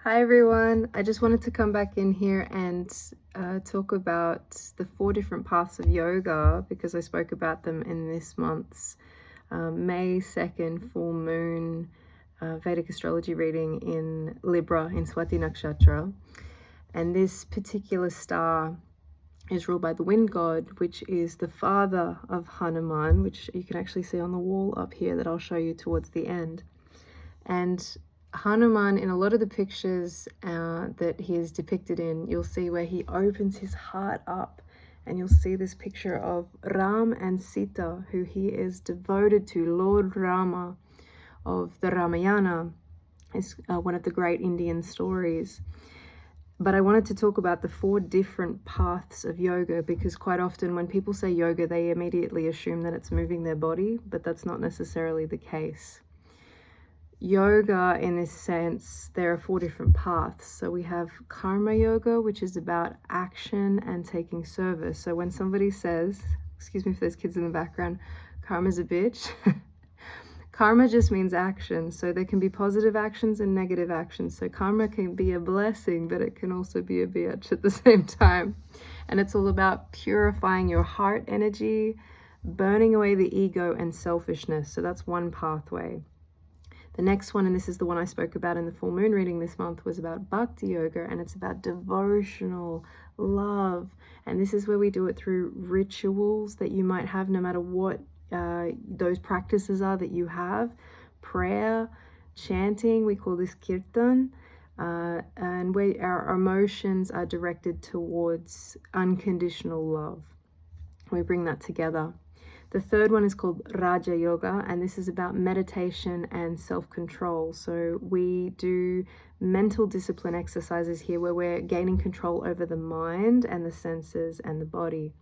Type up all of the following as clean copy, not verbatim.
Hi everyone, I just wanted to come back in here and talk about the 4 different paths of yoga because I spoke about them in this month's May 2nd full moon Vedic astrology reading in Libra in Swati Nakshatra. And this particular star is ruled by the wind god, which is the father of Hanuman, which you can actually see on the wall up here that I'll show you towards the end. And Hanuman, in a lot of the pictures that he is depicted in, you'll see where he opens his heart up, and you'll see this picture of Ram and Sita, who he is devoted to. Lord Rama of the Ramayana is one of the great Indian stories. But I wanted to talk about the 4 different paths of yoga, because quite often when people say yoga, they immediately assume that it's moving their body, but that's not necessarily the case. Yoga, in this sense, there are 4 different paths. So we have karma yoga, which is about action and taking service. So when somebody says, excuse me if there's kids in the background, karma's a bitch, karma just means action. So there can be positive actions and negative actions. So karma can be a blessing, but it can also be a bitch at the same time. And it's all about purifying your heart energy, burning away the ego and selfishness. So that's one pathway. The next one, and this is the one I spoke about in the full moon reading this month, was about Bhakti yoga, and it's about devotional love. And this is where we do it through rituals that you might have, no matter what those practices are that you have. Prayer, chanting, we call this kirtan, and where our emotions are directed towards unconditional love. We bring that together. The third one is called Raja Yoga, and this is about meditation and self-control. So we do mental discipline exercises here where we're gaining control over the mind and the senses and the body.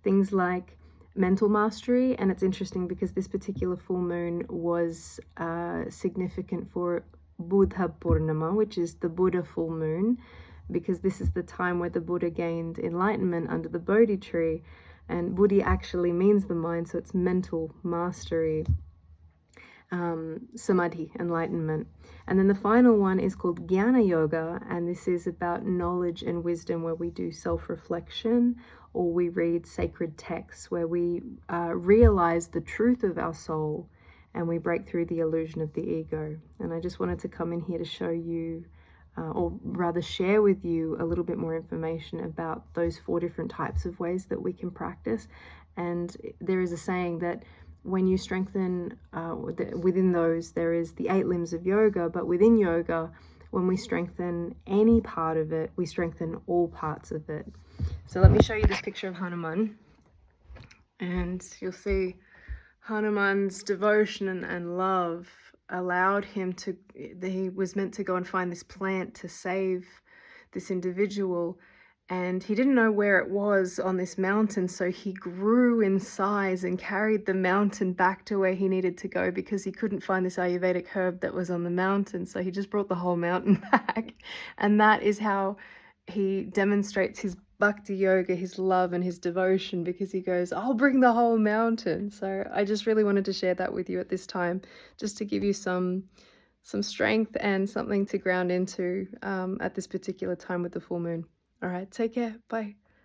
Things like mental mastery, and it's interesting because this particular full moon was significant for Buddha Purnima, which is the Buddha full moon, because this is the time where the Buddha gained enlightenment under the Bodhi tree. And Bodhi actually means the mind, so it's mental mastery, Samadhi, enlightenment. And then the final one is called Jnana Yoga, and this is about knowledge and wisdom, where we do self-reflection or we read sacred texts, where we realize the truth of our soul and we break through the illusion of the ego. And I just wanted to come in here to show you or rather share with you a little bit more information about those 4 different types of ways that we can practice. And there is a saying that when you strengthen within those, there is the 8 limbs of yoga, but within yoga, when we strengthen any part of it, we strengthen all parts of it. So let me show you this picture of Hanuman, and you'll see Hanuman's devotion and love allowed him to, he was meant to go and find this plant to save this individual, and he didn't know where it was on this mountain, so he grew in size and carried the mountain back to where he needed to go because he couldn't find this Ayurvedic herb that was on the mountain, so he just brought the whole mountain back. And that is how he demonstrates his Bhakti yoga, his love and his devotion, because he goes, I'll bring the whole mountain. So I just really wanted to share that with you at this time, just to give you some strength and something to ground into at this particular time with the full moon. All right, take care. Bye.